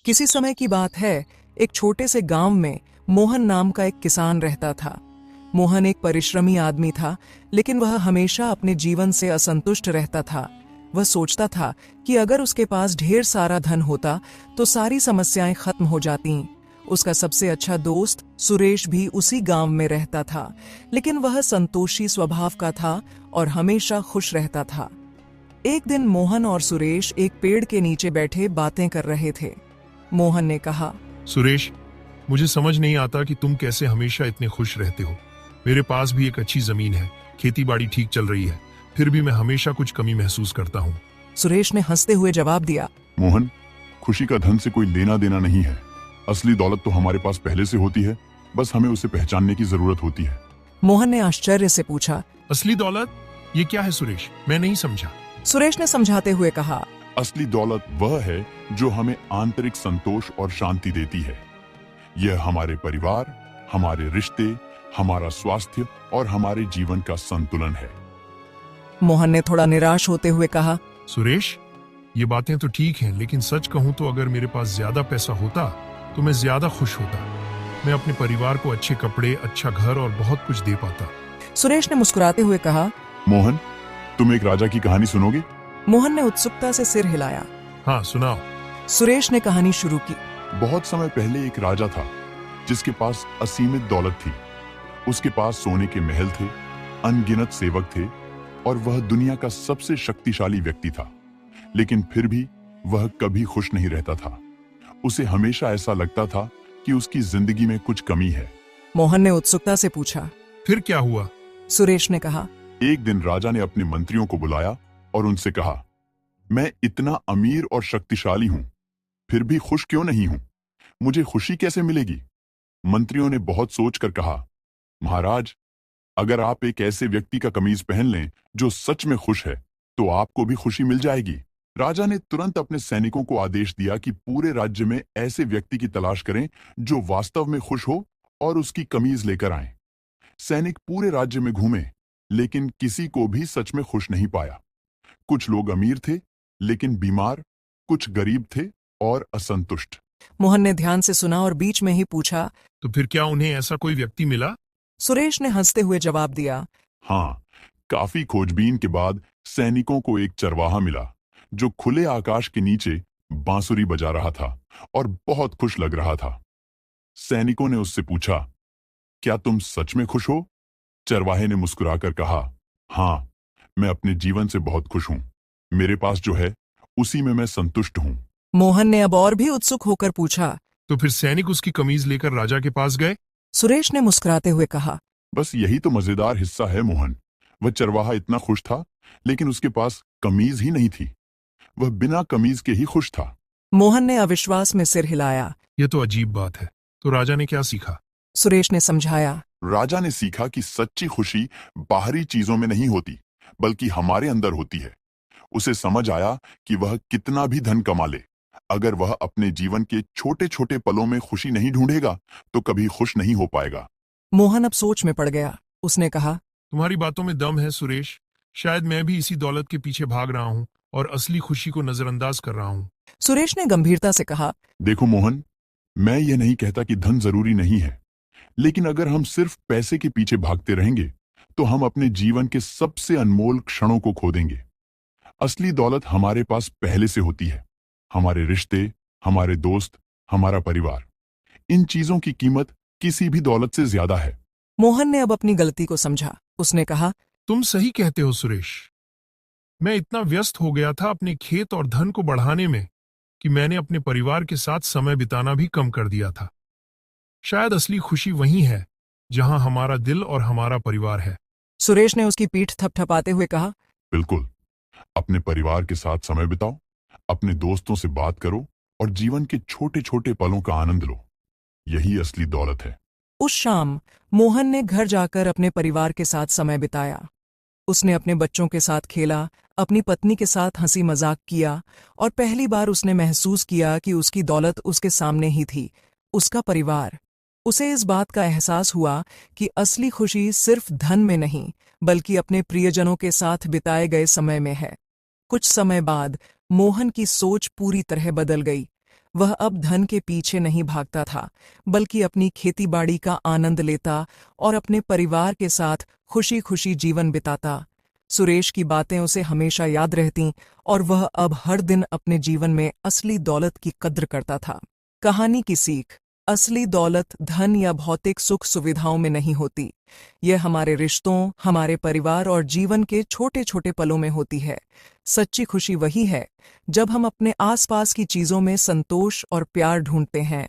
किसी समय की बात है, एक छोटे से गांव में मोहन नाम का एक किसान रहता था। मोहन एक परिश्रमी आदमी था, लेकिन वह हमेशा अपने जीवन से असंतुष्ट रहता था। वह सोचता था कि अगर उसके पास ढेर सारा धन होता तो सारी समस्याएं खत्म हो जातीं। उसका सबसे अच्छा दोस्त सुरेश भी उसी गांव में रहता था, लेकिन वह संतोषी स्वभाव का था और हमेशा खुश रहता था। एक दिन मोहन और सुरेश एक पेड़ के नीचे बैठे बातें कर रहे थे। मोहन ने कहा, सुरेश, मुझे समझ नहीं आता कि तुम कैसे हमेशा इतने खुश रहते हो। मेरे पास भी एक अच्छी जमीन है, खेती बाड़ी ठीक चल रही है, फिर भी मैं हमेशा कुछ कमी महसूस करता हूँ। सुरेश ने हंसते हुए जवाब दिया, मोहन, खुशी का धन से कोई लेना देना नहीं है। असली दौलत तो हमारे पास पहले से होती है, बस हमें उसे पहचानने की जरूरत होती है। मोहन ने आश्चर्य से पूछा, असली दौलत? ये क्या है सुरेश? मैं नहीं समझा। सुरेश ने समझाते हुए कहा, असली दौलत वह है जो हमें आंतरिक संतोष और शांति देती है। यह हमारे परिवार, हमारे रिश्ते, हमारा स्वास्थ्य और हमारे जीवन का संतुलन है। मोहन ने थोड़ा निराश होते हुए कहा, सुरेश, ये बातें तो ठीक हैं, लेकिन सच कहूं तो अगर मेरे पास ज्यादा पैसा होता तो मैं ज्यादा खुश होता। मैं अपने परिवार को अच्छे कपड़े, अच्छा घर और बहुत कुछ दे पाता। सुरेश ने मुस्कुराते हुए कहा, मोहन, तुम एक राजा की कहानी सुनोगे? मोहन ने उत्सुकता से सिर हिलाया। हाँ, सुनाओ। सुरेश ने कहानी शुरू की। बहुत समय पहले एक राजा था जिसके पास असीमित दौलत थी। उसके पास सोने के महल थे, अनगिनत सेवक थे और वह दुनिया का सबसे शक्तिशाली व्यक्ति था। लेकिन फिर भी वह कभी खुश नहीं रहता था। उसे हमेशा ऐसा लगता था कि उसकी जिंदगी में कुछ कमी है। मोहन ने उत्सुकता से पूछा, फिर क्या हुआ? सुरेश ने कहा, एक दिन राजा ने अपने मंत्रियों को बुलाया और उनसे कहा, मैं इतना अमीर और शक्तिशाली हूं, फिर भी खुश क्यों नहीं हूं? मुझे खुशी कैसे मिलेगी? मंत्रियों ने बहुत सोचकर कहा, महाराज, अगर आप एक ऐसे व्यक्ति का कमीज पहन लें जो सच में खुश है, तो आपको भी खुशी मिल जाएगी। राजा ने तुरंत अपने सैनिकों को आदेश दिया कि पूरे राज्य में ऐसे व्यक्ति की तलाश करें जो वास्तव में खुश हो और उसकी कमीज लेकर आए। सैनिक पूरे राज्य में घूमे, लेकिन किसी को भी सच में खुश नहीं पाया। कुछ लोग अमीर थे लेकिन बीमार, कुछ गरीब थे और असंतुष्ट। मोहन ने ध्यान से सुना और बीच में ही पूछा, तो फिर क्या उन्हें ऐसा कोई व्यक्ति मिला? सुरेश ने हंसते हुए जवाब दिया, हाँ, काफी खोजबीन के बाद सैनिकों को एक चरवाहा मिला जो खुले आकाश के नीचे बांसुरी बजा रहा था और बहुत खुश लग रहा था। सैनिकों ने उससे पूछा, क्या तुम सच में खुश हो? चरवाहे ने मुस्कुराकर कहा, हाँ, मैं अपने जीवन से बहुत खुश हूं। मेरे पास जो है उसी में मैं संतुष्ट हूं। मोहन ने अब और भी उत्सुक होकर पूछा, तो फिर सैनिक उसकी कमीज लेकर राजा के पास गए? सुरेश ने मुस्कुराते हुए कहा, बस यही तो मजेदार हिस्सा है मोहन। वह चरवाहा इतना खुश था, लेकिन उसके पास कमीज ही नहीं थी। वह बिना कमीज के ही खुश था। मोहन ने अविश्वास में सिर हिलाया। यह तो अजीब बात है। तो राजा ने क्या सीखा? सुरेश ने समझाया, राजा ने सीखा कि सच्ची खुशी बाहरी चीजों में नहीं होती, बल्कि हमारे अंदर होती है। उसे समझ आया कि वह कितना भी धन कमा ले, अगर वह अपने जीवन के छोटे छोटे पलों में खुशी नहीं ढूंढेगा तो कभी खुश नहीं हो पाएगा। मोहन अब सोच में पड़ गया। उसने कहा, तुम्हारी बातों में दम है सुरेश। शायद मैं भी इसी दौलत के पीछे भाग रहा हूँ और असली खुशी को नजरअंदाज कर रहा हूँ। सुरेश ने गंभीरता से कहा, देखो मोहन, मैं ये नहीं कहता कि धन जरूरी नहीं है, लेकिन अगर हम सिर्फ पैसे के पीछे भागते रहेंगे तो हम अपने जीवन के सबसे अनमोल क्षणों को खो देंगे। असली दौलत हमारे पास पहले से होती है। हमारे रिश्ते, हमारे दोस्त, हमारा परिवार। इन चीजों की कीमत किसी भी दौलत से ज्यादा है। मोहन ने अब अपनी गलती को समझा। उसने कहा, तुम सही कहते हो सुरेश। मैं इतना व्यस्त हो गया था अपने खेत और धन को बढ़ाने में कि मैंने अपने परिवार के साथ समय बिताना भी कम कर दिया था। शायद असली खुशी वही है जहां हमारा दिल और हमारा परिवार है। सुरेश ने उसकी पीठ थपथपाते हुए कहा, बिल्कुल। अपने परिवार के साथ समय बिताओ, अपने दोस्तों से बात करो और जीवन के छोटे छोटे पलों का आनंद लो। यही असली दौलत है। उस शाम मोहन ने घर जाकर अपने परिवार के साथ समय बिताया। उसने अपने बच्चों के साथ खेला, अपनी पत्नी के साथ हंसी मजाक किया और पहली बार उसने महसूस किया कि उसकी दौलत उसके सामने ही थी, उसका परिवार। उसे इस बात का एहसास हुआ कि असली खुशी सिर्फ धन में नहीं, बल्कि अपने प्रियजनों के साथ बिताए गए समय में है। कुछ समय बाद मोहन की सोच पूरी तरह बदल गई। वह अब धन के पीछे नहीं भागता था, बल्कि अपनी खेतीबाड़ी का आनंद लेता और अपने परिवार के साथ खुशी खुशी जीवन बिताता। सुरेश की बातें उसे हमेशा याद रहतीं और वह अब हर दिन अपने जीवन में असली दौलत की कद्र करता था। कहानी की सीख: असली दौलत धन या भौतिक सुख सुविधाओं में नहीं होती, यह हमारे रिश्तों, हमारे परिवार और जीवन के छोटे छोटे पलों में होती है। सच्ची खुशी वही है जब हम अपने आसपास की चीजों में संतोष और प्यार ढूंढते हैं।